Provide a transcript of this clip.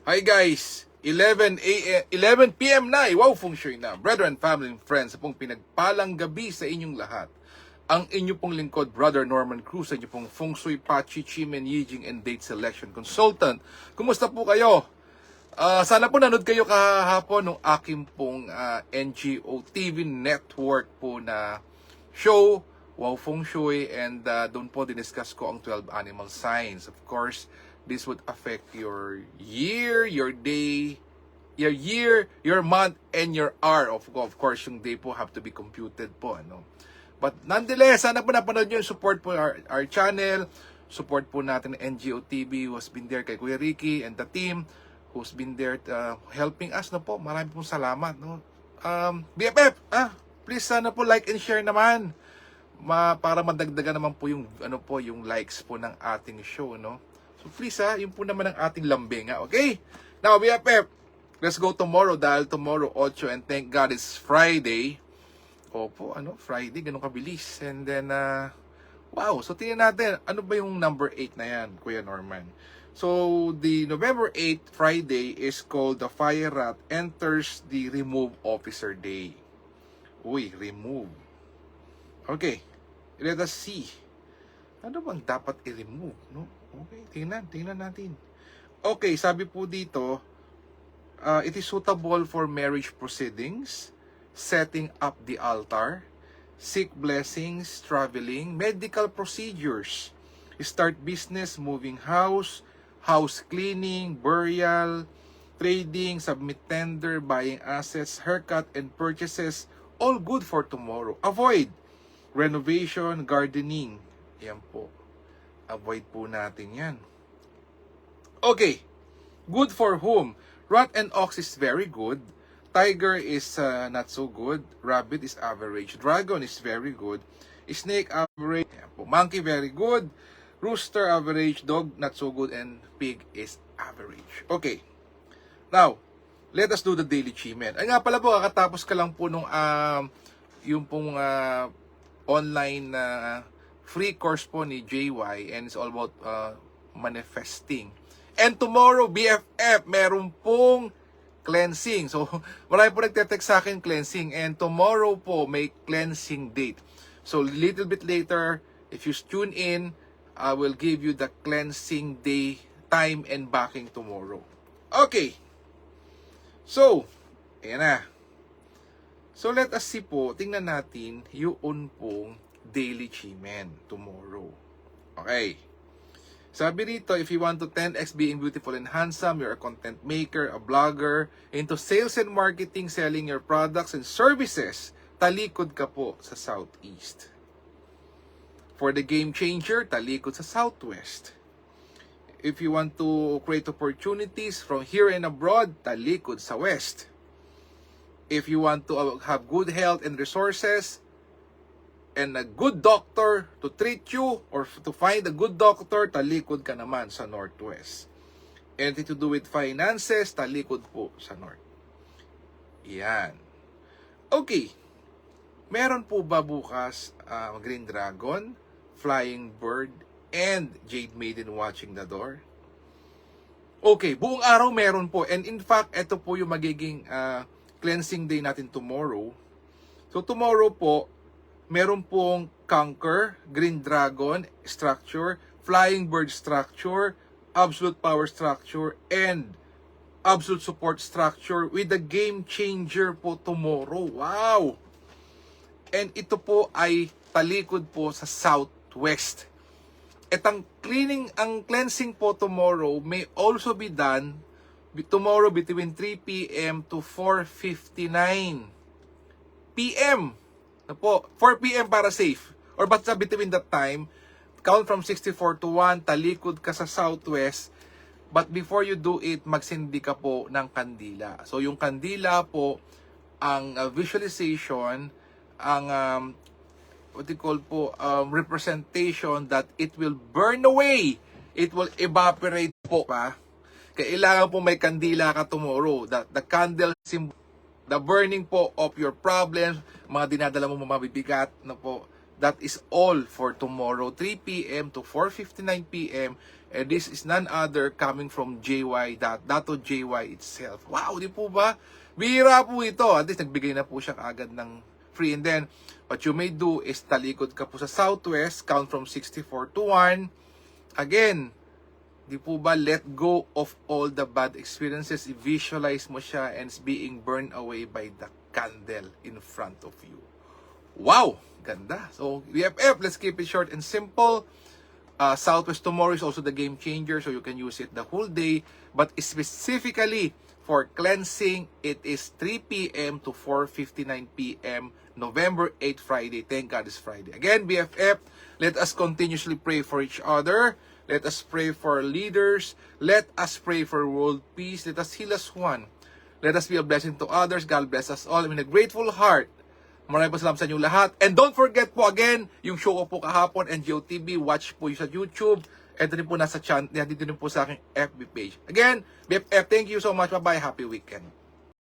Hi guys, 11 p.m. na, wow feng shui na. Brethren, family, and friends, sa pong pinagpalang gabi sa inyong lahat. Ang inyo pong lingkod, Brother Norman Cruz, sa inyo pong feng shui, pachi, chimen, yijing, and date selection consultant. Kumusta po kayo? Sana po nanood kayo kahapon ng aking pong NGO TV network po na show, Wow Feng Shui, and doon po diniscuss ko ang 12 animal signs. Of course, this would affect your year, your day, your year, your month, and your hour. Of course, yung day po have to be computed po. But nonetheless, sana po napanood nyo yung support po our channel. Support po natin ng NGO TV who has been there kay Kuya Ricky and the team who's been there helping us. Po. Maraming pong salamat. BFF, please sana po like and share naman. Para madagdagan naman po yung yung likes po ng ating show, So please yun po naman ang ating lambing, okay? Now, BFF, let's go tomorrow dahil tomorrow 8 and thank God it's Friday. Opo, Friday, ganun kabilis. And then wow, so tingnan natin, ano ba yung number 8 na yan, Kuya Norman? So, the November 8 Friday is called the Fire Rat Enters the Remove Officer Day. Uy, remove. Okay, let us see. Ano bang dapat i-remove, Okay, tingnan natin. Okay, sabi po dito, it is suitable for marriage proceedings, setting up the altar, seek blessings, traveling, medical procedures, start business, moving house, house cleaning, burial, trading, submit tender, buying assets, haircut, and purchases, all good for tomorrow. Avoid renovation, gardening. Yan po. Avoid po natin yan. Okay. Good for whom? Rat and ox is very good. Tiger is not so good. Rabbit is average. Dragon is very good. Snake average. Yan po. Monkey very good. Rooster average. Dog not so good. And pig is average. Okay. Now, let us do the daily chimen. Ay nga pala po, kakatapos ka lang po nung yung pong online free course po ni JY, and it's all about manifesting. And tomorrow, BFF, meron pong cleansing. So, marami po nagte-text sa akin cleansing, and tomorrow po may cleansing date. So, little bit later, if you tune in, I will give you the cleansing day, time, and backing tomorrow. Okay. So, ayan na. So, let us see po, tingnan natin yung pong daily chimen tomorrow. Okay. Sabi rito, if you want to 10x being beautiful and handsome, you're a content maker, a blogger, into sales and marketing, selling your products and services, talikod ka po sa Southeast. For the game changer, talikod sa Southwest. If you want to create opportunities from here and abroad, talikod sa West. If you want to have good health and resources, and a good doctor to treat you, or to find a good doctor, talikod ka naman sa Northwest. Anything to do with finances, talikod po sa North. Yan. Okay. Meron po ba bukas Green Dragon, Flying Bird, and Jade Maiden watching the door? Okay, buong araw meron po. And in fact, ito po yung magiging cleansing day natin tomorrow. So tomorrow po, meron pong Conquer, Green Dragon structure, Flying Bird structure, Absolute Power structure, and Absolute Support structure with the Game Changer po tomorrow. Wow! And ito po ay talikod po sa Southwest. At ang cleansing po tomorrow may also be done tomorrow between 3 p.m. to 4:59 p.m. 4 p.m. para safe. Or basta between that time, count from 64 to 1, talikod ka sa Southwest. But before you do it, magsindi ka po ng kandila. So yung kandila po, ang visualization, ang what you call po, representation that it will burn away. It will evaporate po pa. Kailangan po may kandila ka tomorrow. The candle symbol, the burning po of your problems, mga dinadala mo mabibigat na po, That is all for tomorrow, 3 p.m. to 4:59 p.m. And this is none other coming from Dato JY itself. Wow, di po ba? Bihira po ito. At least nagbigay na po siya agad ng free. And then, what you may do is talikod ka po sa Southwest, count from 64 to 1. Again, di po ba, let go of all the bad experiences. I-visualize mo siya and it's being burned away by the candle in front of you. Wow! Ganda. So, BFF, let's keep it short and simple. Southwest tomorrow is also the game changer, so you can use it the whole day. But specifically for cleansing, it is 3 p.m. to 4:59 p.m. November 8, Friday. Thank God it's Friday. Again, BFF, let us continuously pray for each other. Let us pray for leaders. Let us pray for world peace. Let us heal as one. Let us be a blessing to others. God bless us all. In a grateful heart. Maraming po salamat sa inyo lahat. And don't forget po again, yung show ko po kahapon, NGOTV, watch po yung sa YouTube. Ito din po nasa channel, dito din po sa aking FB page. Again, BFF, thank you so much. Bye-bye. Happy weekend.